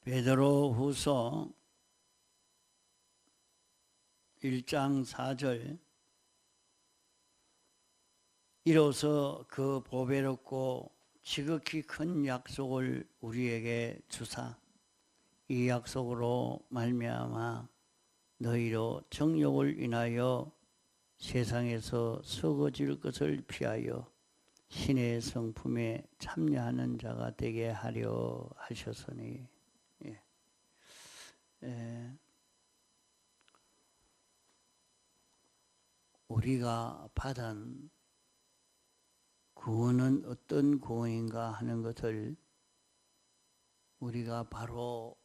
베드로후서 1장 4절 이로써 그 보배롭고 지극히 큰 약속을 우리에게 주사 이 약속으로 말미암아 너희로 정욕을 인하여 세상에서 썩어질 것을 피하여 신의 성품에 참여하는 자가 되게 하려 하셨으니 우리가 받은 구원은 어떤 구원인가 하는 것을 우리가 바로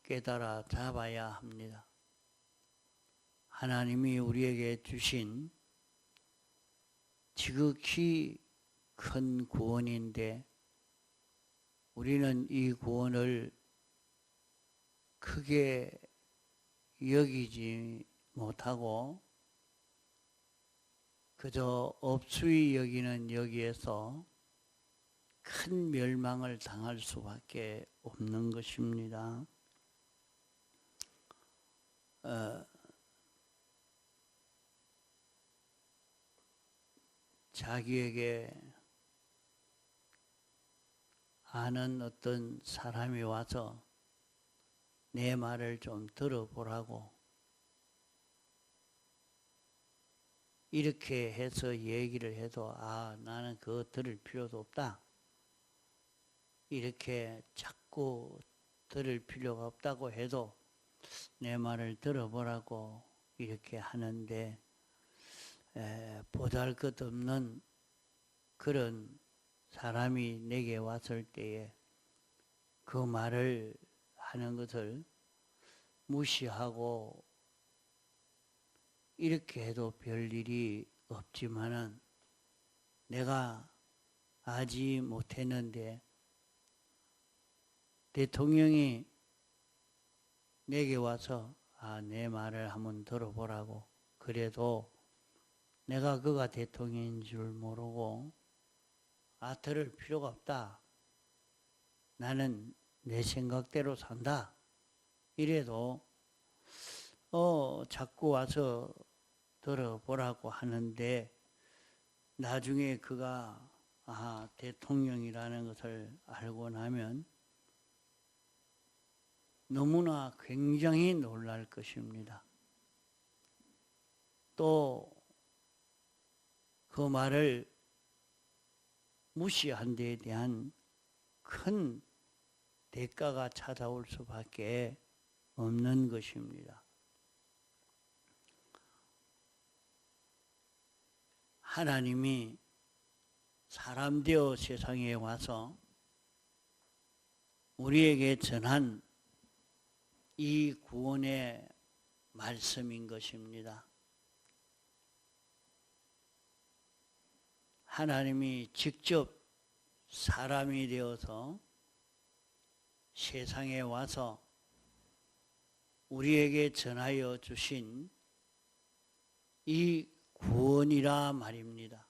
깨달아 잡아야 합니다. 하나님이 우리에게 주신 지극히 큰 구원인데 우리는 이 구원을 크게 여기지 못하고 그저 업수히 여기는 여기에서 큰 멸망을 당할 수밖에 없는 것입니다. 자기에게 아는 어떤 사람이 와서 내 말을 좀 들어보라고 이렇게 해서 얘기를 해도 나는 그거 들을 필요도 없다. 이렇게 자꾸 들을 필요가 없다고 해도 내 말을 들어보라고 이렇게 하는데 보잘것없는 그런 사람이 내게 왔을 때에 그 말을 하는 것을 무시하고 이렇게 해도 별일이 없지만은 내가 알지 못했는데 대통령이 내게 와서 내 말을 한번 들어보라고 그래도 내가 그가 대통령인 줄 모르고 들을 필요가 없다. 나는 내 생각대로 산다. 이래도 자꾸 와서 들어보라고 하는데 나중에 그가 대통령이라는 것을 알고 나면 너무나 굉장히 놀랄 것입니다. 또 그 말을 무시한 데에 대한 큰 대가가 찾아올 수밖에 없는 것입니다. 하나님이 사람 되어 세상에 와서 우리에게 전한 이 구원의 말씀인 것입니다. 하나님이 직접 사람이 되어서 세상에 와서 우리에게 전하여 주신 이 구원이라 말입니다.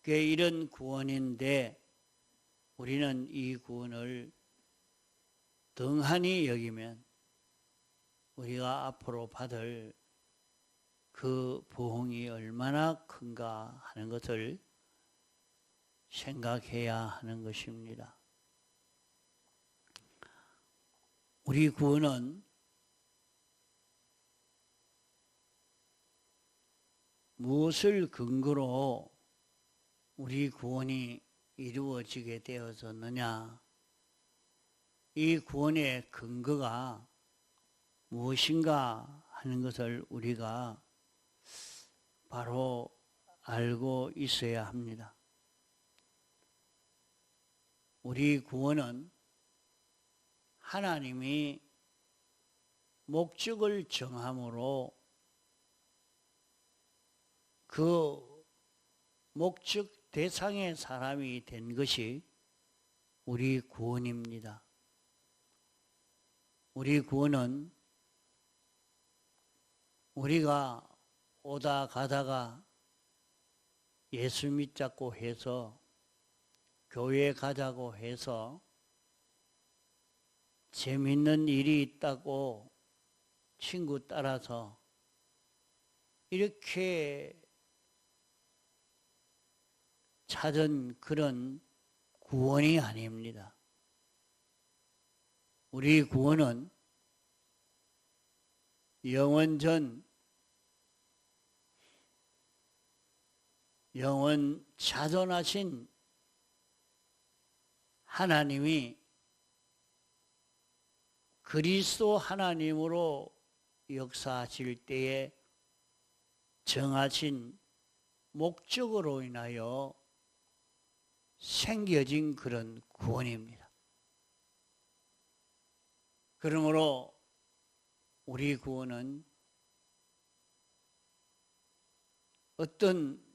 이런 구원인데 우리는 이 구원을 등한히 여기면 우리가 앞으로 받을 그 보응이 얼마나 큰가 하는 것을 생각해야 하는 것입니다. 우리 구원은 무엇을 근거로 우리 구원이 이루어지게 되어졌느냐? 이 구원의 근거가 무엇인가 하는 것을 우리가 바로 알고 있어야 합니다. 우리 구원은 하나님이 목적을 정함으로 그 목적 대상의 사람이 된 것이 우리 구원입니다. 우리 구원은 우리가 오다 가다가 예수 믿자고 해서 교회 가자고 해서 재밌는 일이 있다고 친구 따라서 이렇게 찾은 그런 구원이 아닙니다. 우리 구원은 영원 자존하신 하나님이 그리스도 하나님으로 역사하실 때에 정하신 목적으로 인하여 생겨진 그런 구원입니다. 그러므로 우리 구원은 어떤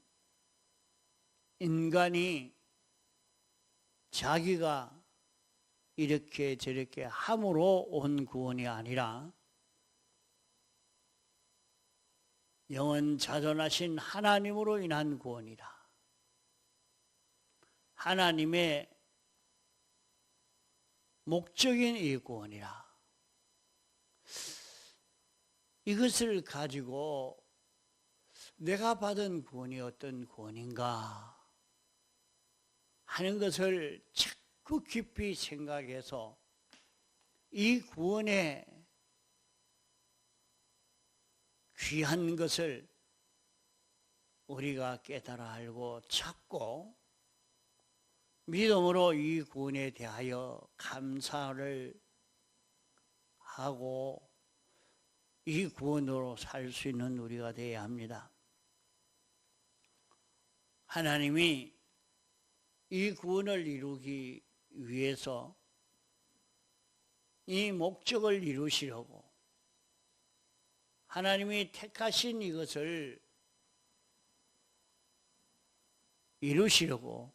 인간이 자기가 이렇게 저렇게 함으로 온 구원이 아니라 영원 자존하신 하나님으로 인한 구원이라. 하나님의 목적인 이 구원이라. 이것을 가지고 내가 받은 구원이 어떤 구원인가 하는 것을 자꾸 깊이 생각해서 이 구원의 귀한 것을 우리가 깨달아 알고 찾고 믿음으로 이 구원에 대하여 감사를 하고 이 구원으로 살 수 있는 우리가 되어야 합니다. 하나님이 이 구원을 이루기 위해서 이 목적을 이루시려고 하나님이 택하신 이것을 이루시려고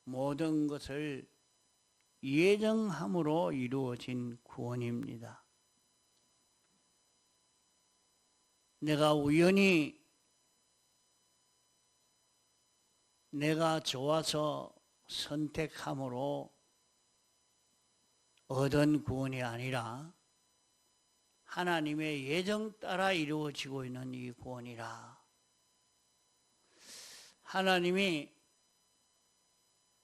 모든 것을 예정함으로 이루어진 구원입니다. 내가 우연히 내가 좋아서 선택함으로 얻은 구원이 아니라 하나님의 예정 따라 이루어지고 있는 이 구원이라. 하나님이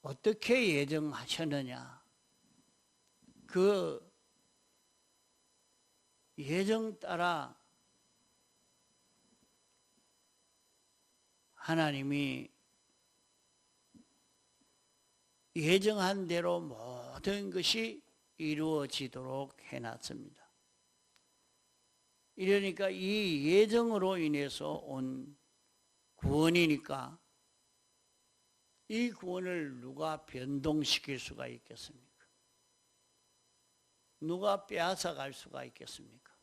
어떻게 예정하셨느냐? 그 예정 따라 하나님이 예정한 대로 모든 것이 이루어지도록 해놨습니다. 이러니까 이 예정으로 인해서 온 구원이니까 이 구원을 누가 변동시킬 수가 있겠습니까? 누가 빼앗아 갈 수가 있겠습니까?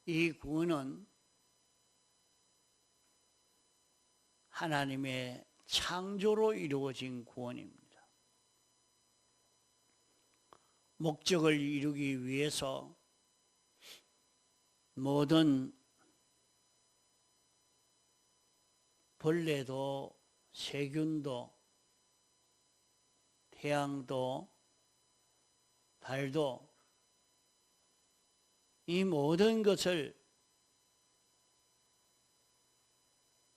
이 구원은 하나님의 창조로 이루어진 구원입니다. 목적을 이루기 위해서 모든 벌레도 세균도 태양도 달도 이 모든 것을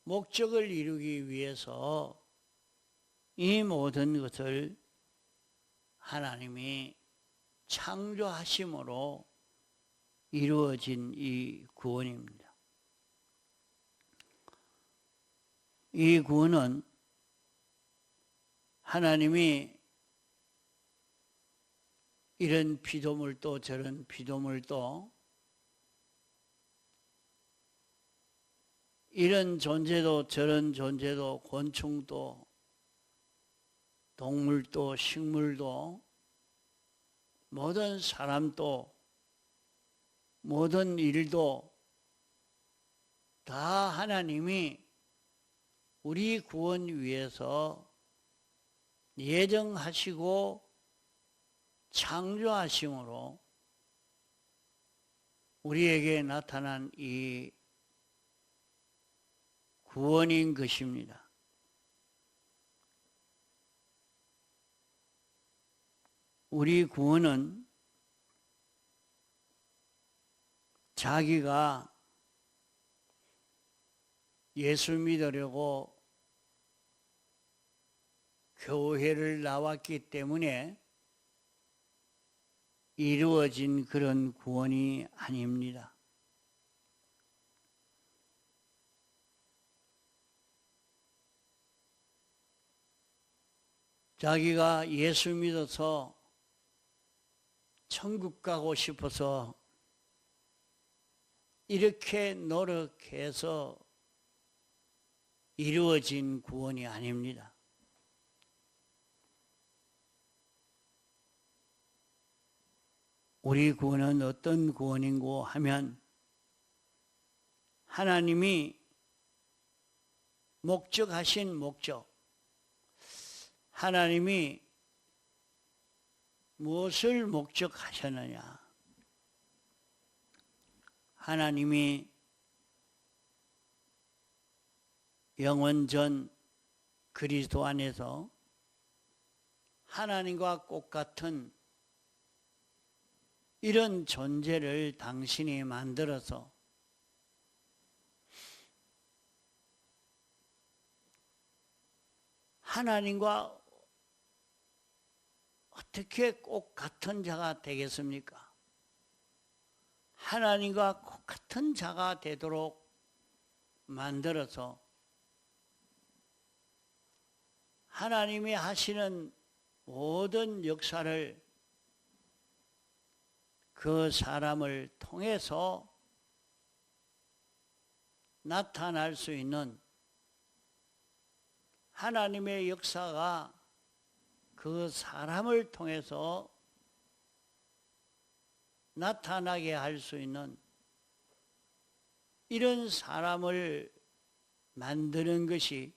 목적을 이루기 위해서 이 모든 것을 하나님이 창조하심으로 이루어진 이 구원입니다. 이 구원은 하나님이 이런 피조물도 저런 피조물도 이런 존재도 저런 존재도 곤충도 동물도 식물도 모든 사람도 모든 일도 다 하나님이 우리 구원 위해서 예정하시고 창조하심으로 우리에게 나타난 이 구원인 것입니다. 우리 구원은 자기가 예수 믿으려고 교회를 나왔기 때문에 이루어진 그런 구원이 아닙니다. 자기가 예수 믿어서 천국 가고 싶어서 이렇게 노력해서 이루어진 구원이 아닙니다. 우리 구원은 어떤 구원인고 하면 하나님이 목적하신 목적, 하나님이 무엇을 목적하셨느냐? 하나님이 영원전 그리스도 안에서 하나님과 똑같은 이런 존재를 당신이 만들어서 하나님과 어떻게 꼭 같은 자가 되겠습니까? 하나님과 꼭 같은 자가 되도록 만들어서 하나님이 하시는 모든 역사를 그 사람을 통해서 나타날 수 있는 하나님의 역사가 그 사람을 통해서 나타나게 할 수 있는 이런 사람을 만드는 것이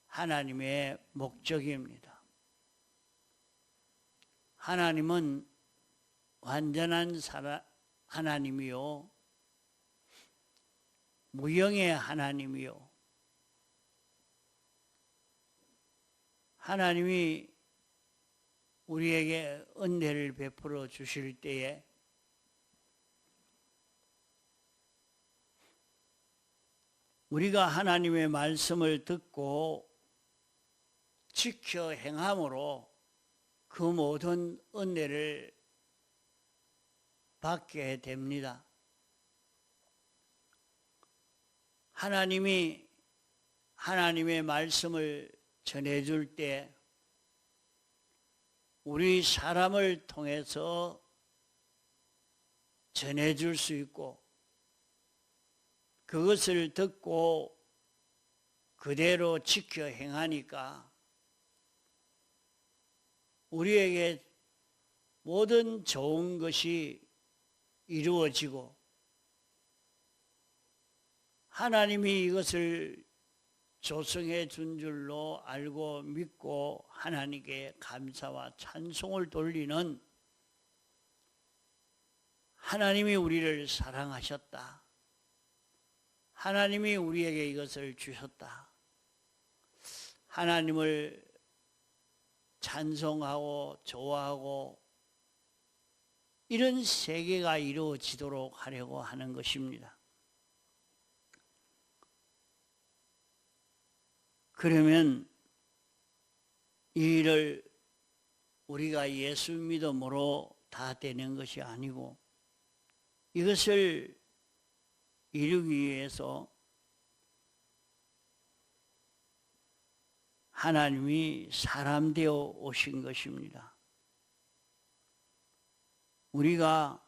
하나님의 목적입니다. 하나님은 완전한 하나님이요, 무형의 하나님이요, 하나님이 우리에게 은혜를 베풀어 주실 때에 우리가 하나님의 말씀을 듣고 지켜 행함으로 그 모든 은혜를 받게 됩니다. 하나님이 하나님의 말씀을 전해줄 때 우리 사람을 통해서 전해줄 수 있고 그것을 듣고 그대로 지켜 행하니까 우리에게 모든 좋은 것이 이루어지고 하나님이 이것을 조성해 준 줄로 알고 믿고 하나님께 감사와 찬송을 돌리는 하나님이 우리를 사랑하셨다. 하나님이 우리에게 이것을 주셨다. 하나님을 찬송하고 좋아하고 이런 세계가 이루어지도록 하려고 하는 것입니다. 그러면 이 일을 우리가 예수 믿음으로 다 되는 것이 아니고 이것을 이루기 위해서 하나님이 사람 되어 오신 것입니다. 우리가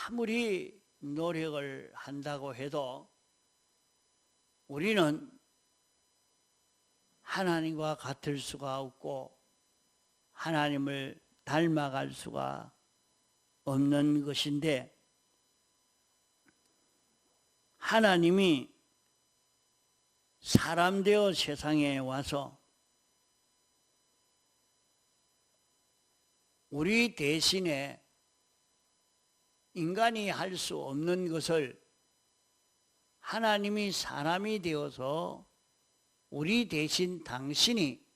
아무리 노력을 한다고 해도 우리는 하나님과 같을 수가 없고 하나님을 닮아갈 수가 없는 것인데 하나님이 사람 되어 세상에 와서 우리 대신에 인간이 할 수 없는 것을 하나님이 사람이 되어서 우리 대신 당신이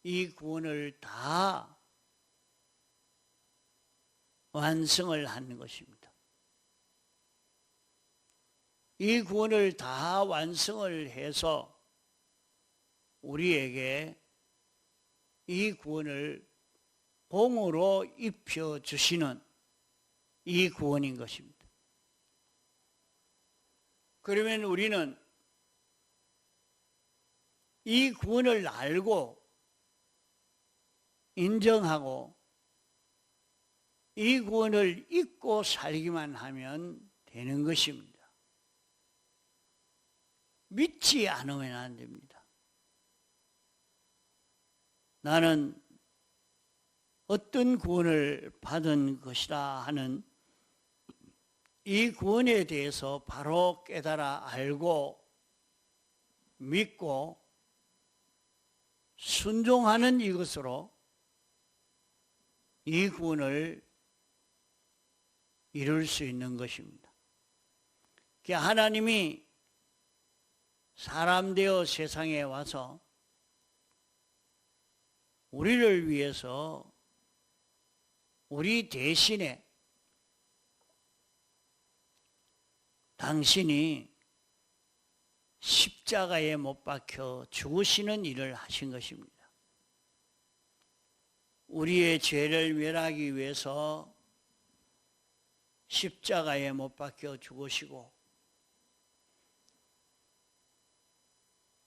이 구원을 다 완성을 하는 것입니다. 이 구원을 다 완성을 해서 우리에게 이 구원을 공으로 입혀주시는 이 구원인 것입니다. 그러면 우리는 이 구원을 알고 인정하고 이 구원을 잊고 살기만 하면 되는 것입니다. 믿지 않으면 안 됩니다. 나는 어떤 구원을 받은 것이라 하는 이 구원에 대해서 바로 깨달아 알고 믿고 순종하는 이것으로 이 구원을 이룰 수 있는 것입니다. 하나님이 사람 되어 세상에 와서 우리를 위해서 우리 대신에 당신이 십자가에 못 박혀 죽으시는 일을 하신 것입니다. 우리의 죄를 멸하기 위해서 십자가에 못 박혀 죽으시고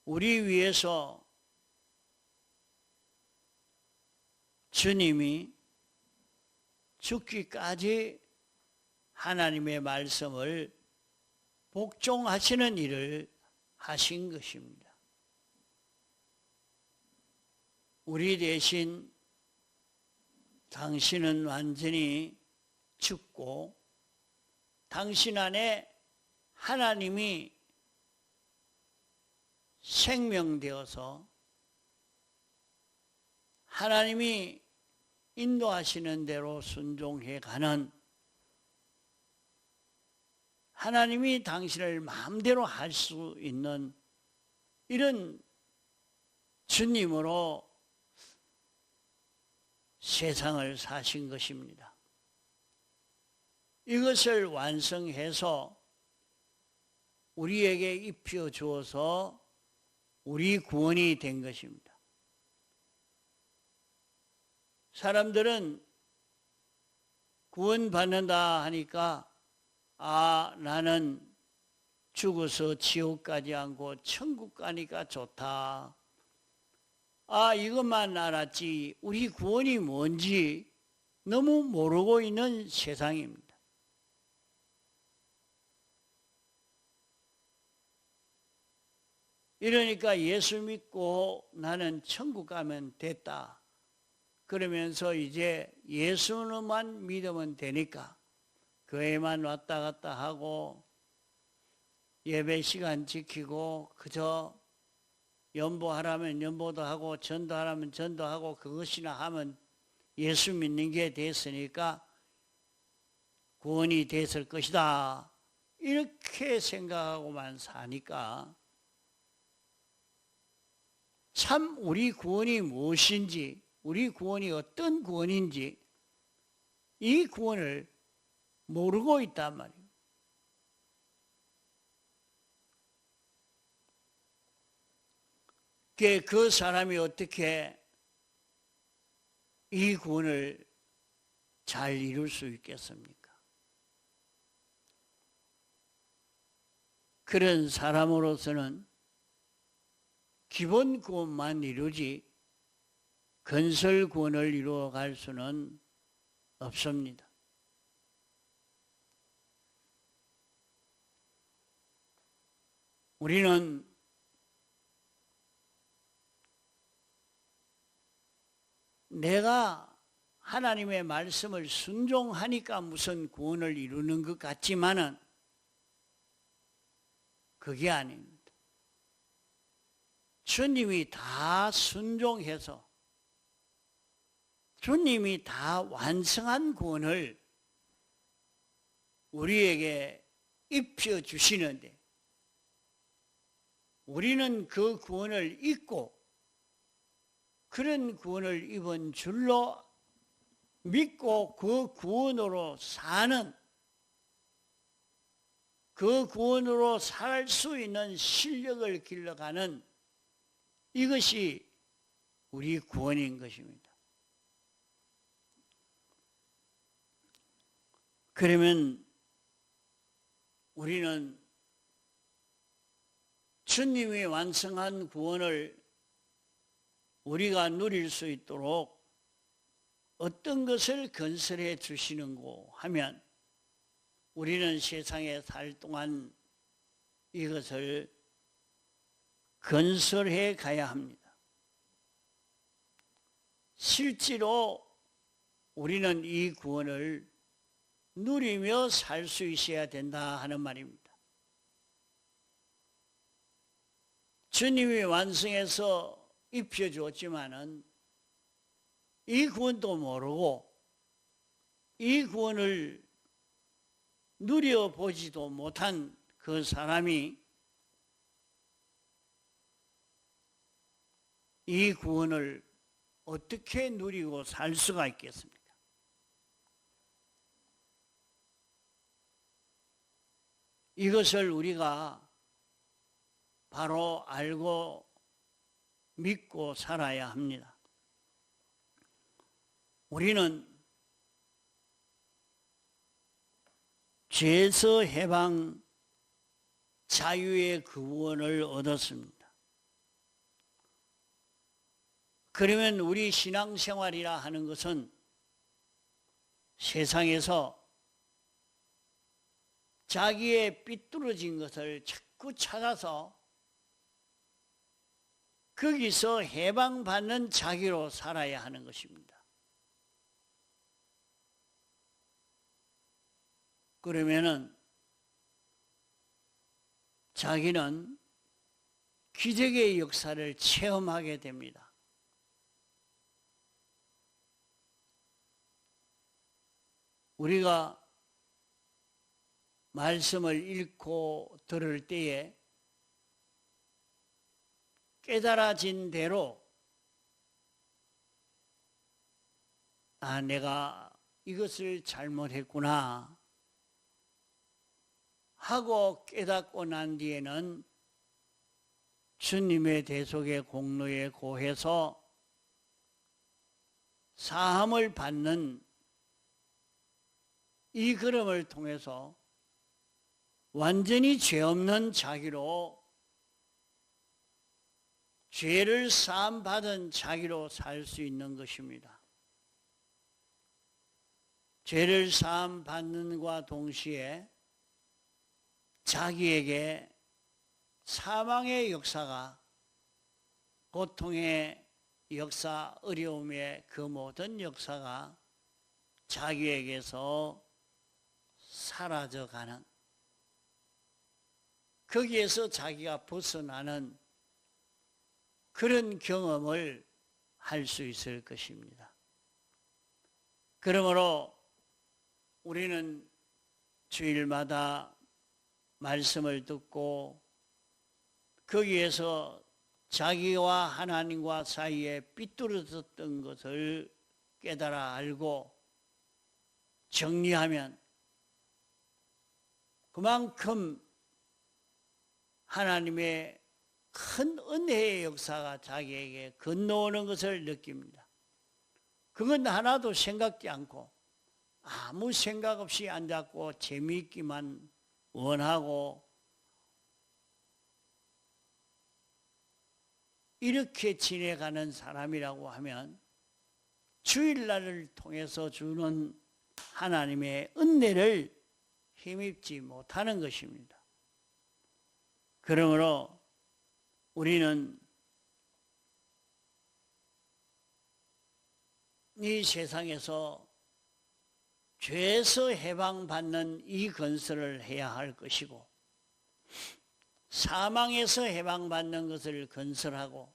우리 위해서 주님이 죽기까지 하나님의 말씀을 복종하시는 일을 하신 것입니다. 우리 대신 당신은 완전히 죽고 당신 안에 하나님이 생명되어서 하나님이 인도하시는 대로 순종해 가는 하나님이 당신을 마음대로 할 수 있는 이런 주님으로 세상을 사신 것입니다. 이것을 완성해서 우리에게 입혀 주어서 우리 구원이 된 것입니다. 사람들은 구원받는다 하니까 나는 죽어서 지옥 가지 않고 천국 가니까 좋다. 이것만 알았지 우리 구원이 뭔지 너무 모르고 있는 세상입니다. 이러니까 예수 믿고 나는 천국 가면 됐다. 그러면서 이제 예수만 믿으면 되니까 교회만 왔다 갔다 하고 예배 시간 지키고 그저 연보하라면 연보도 하고 전도하라면 전도하고 그것이나 하면 예수 믿는 게 됐으니까 구원이 됐을 것이다. 이렇게 생각하고만 사니까 참 우리 구원이 무엇인지 우리 구원이 어떤 구원인지 이 구원을 모르고 있단 말이에요. 그 사람이 어떻게 이 구원을 잘 이룰 수 있겠습니까? 그런 사람으로서는 기본 구원만 이루지 건설 구원을 이루어갈 수는 없습니다. 우리는 내가 하나님의 말씀을 순종하니까 무슨 구원을 이루는 것 같지만은 그게 아닙니다. 주님이 다 순종해서 주님이 다 완성한 구원을 우리에게 입혀주시는데 우리는 그 구원을 잊고 그런 구원을 입은 줄로 믿고 그 구원으로 사는, 그 구원으로 살 수 있는 실력을 길러가는 이것이 우리 구원인 것입니다. 그러면 우리는 주님이 완성한 구원을 우리가 누릴 수 있도록 어떤 것을 건설해 주시는고 하면 우리는 세상에 살 동안 이것을 건설해 가야 합니다. 실제로 우리는 이 구원을 누리며 살 수 있어야 된다 하는 말입니다. 주님이 완성해서 입혀주었지만은 이 구원도 모르고 이 구원을 누려보지도 못한 그 사람이 이 구원을 어떻게 누리고 살 수가 있겠습니까? 이것을 우리가 바로 알고 믿고 살아야 합니다. 우리는 죄에서 해방, 자유의 구원을 얻었습니다. 그러면 우리 신앙생활이라 하는 것은 세상에서 자기의 삐뚤어진 것을 자꾸 찾아서 거기서 해방받는 자기로 살아야 하는 것입니다. 그러면은 자기는 기적의 역사를 체험하게 됩니다. 우리가 말씀을 읽고 들을 때에 깨달아진 대로 내가 이것을 잘못했구나 하고 깨닫고 난 뒤에는 주님의 대속의 공로에 고해서 사함을 받는 이 걸음을 통해서 완전히 죄 없는 자기로, 죄를 사함 받은 자기로 살 수 있는 것입니다. 죄를 사함 받는과 동시에 자기에게 사망의 역사가, 고통의 역사, 어려움의 그 모든 역사가 자기에게서 사라져가는, 거기에서 자기가 벗어나는 그런 경험을 할 수 있을 것입니다. 그러므로 우리는 주일마다 말씀을 듣고 거기에서 자기와 하나님과 사이에 삐뚤어졌던 것을 깨달아 알고 정리하면 그만큼 하나님의 큰 은혜의 역사가 자기에게 건너오는 것을 느낍니다. 그건 하나도 생각지 않고 아무 생각 없이 앉았고 재미있기만 원하고 이렇게 지내가는 사람이라고 하면 주일날을 통해서 주는 하나님의 은혜를 힘입지 못하는 것입니다. 그러므로 우리는 이 세상에서 죄에서 해방받는 이 건설을 해야 할 것이고, 사망에서 해방받는 것을 건설하고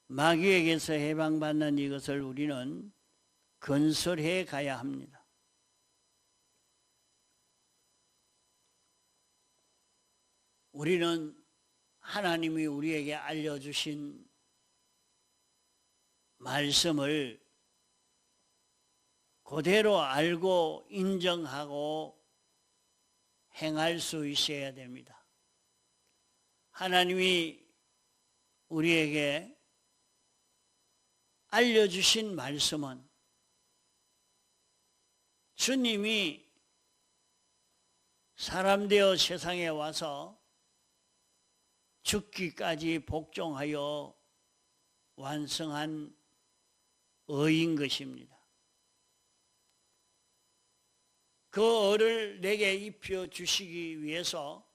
마귀에게서 해방받는 이것을 우리는 건설해 가야 합니다. 우리는 하나님이 우리에게 알려주신 말씀을 그대로 알고 인정하고 행할 수 있어야 됩니다. 하나님이 우리에게 알려주신 말씀은 주님이 사람 되어 세상에 와서 죽기까지 복종하여 완성한 의인 것입니다. 그 의를 내게 입혀 주시기 위해서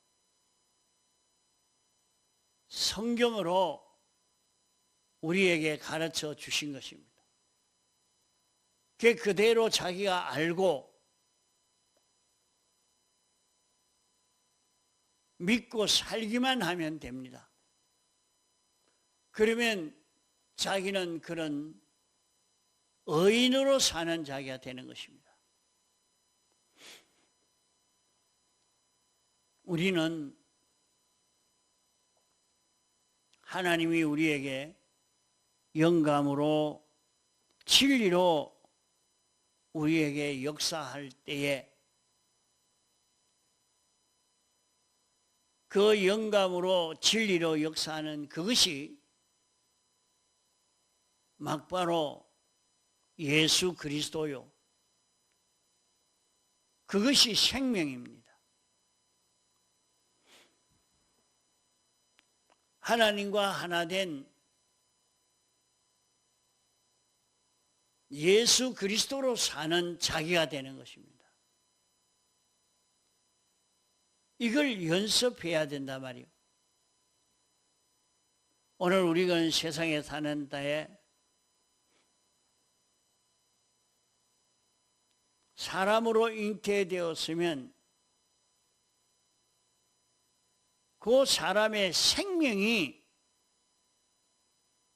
성경으로 우리에게 가르쳐 주신 것입니다. 그대로 자기가 알고 믿고 살기만 하면 됩니다. 그러면 자기는 그런 의인으로 사는 자기가 되는 것입니다. 우리는 하나님이 우리에게 영감으로 진리로 우리에게 역사할 때에 그 영감으로 진리로 역사하는 그것이 막바로 예수 그리스도요. 그것이 생명입니다. 하나님과 하나 된 예수 그리스도로 사는 자기가 되는 것입니다. 이걸 연습해야 된단 말이에요. 오늘 우리가 세상에 사는 데에 사람으로 잉태되었으면 그 사람의 생명이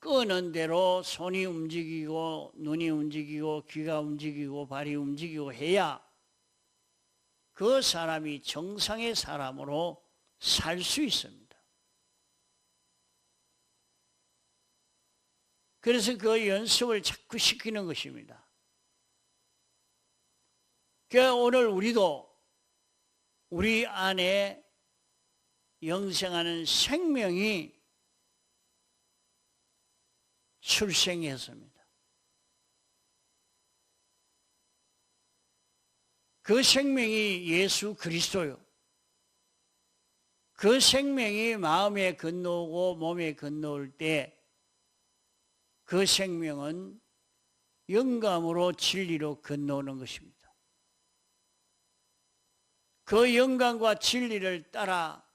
끄는 대로 손이 움직이고 눈이 움직이고 귀가 움직이고 발이 움직이고 해야 그 사람이 정상의 사람으로 살 수 있습니다. 그래서 그 연습을 자꾸 시키는 것입니다. 그래서 오늘 우리도 우리 안에 영생하는 생명이 출생했습니다. 그 생명이 예수 그리스도요. 그 생명이 마음에 건너오고 몸에 건너올 때 그 생명은 영감으로 진리로 건너오는 것입니다. 그 영감과 진리를 따라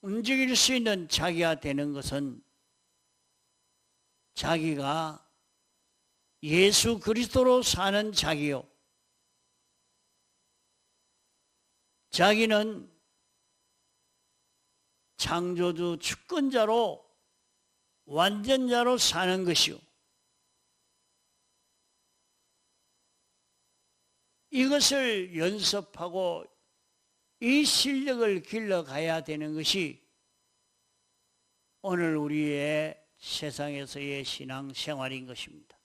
움직일 수 있는 자기가 되는 것은 자기가 예수 그리스도로 사는 자기요. 자기는 창조주 주권자로 완전자로 사는 것이요. 이것을 연습하고 이 실력을 길러가야 되는 것이 오늘 우리의 세상에서의 신앙 생활인 것입니다.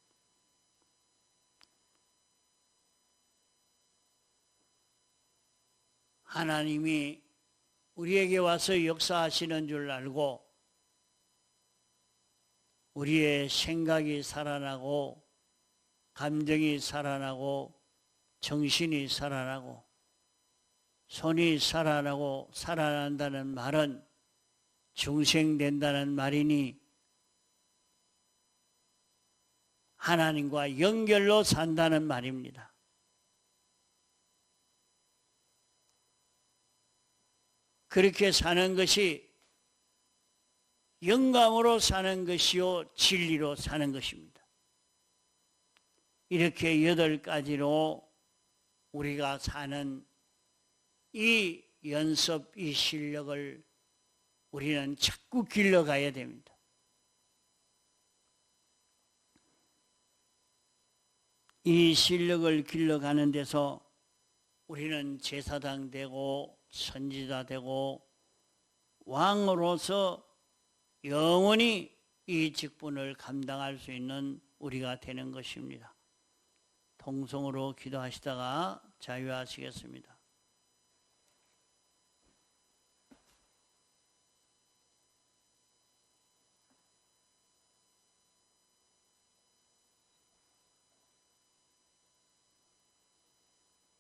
하나님이 우리에게 와서 역사하시는 줄 알고 우리의 생각이 살아나고 감정이 살아나고 정신이 살아나고 손이 살아나고 살아난다는 말은 중생된다는 말이니 하나님과 연결로 산다는 말입니다. 그렇게 사는 것이 영감으로 사는 것이요 진리로 사는 것입니다. 이렇게 8가지로 우리가 사는 이 연습, 이 실력을 우리는 자꾸 길러가야 됩니다. 이 실력을 길러가는 데서 우리는 제사장 되고 선지자 되고 왕으로서 영원히 이 직분을 감당할 수 있는 우리가 되는 것입니다. 통성으로 기도하시다가 자유하시겠습니다.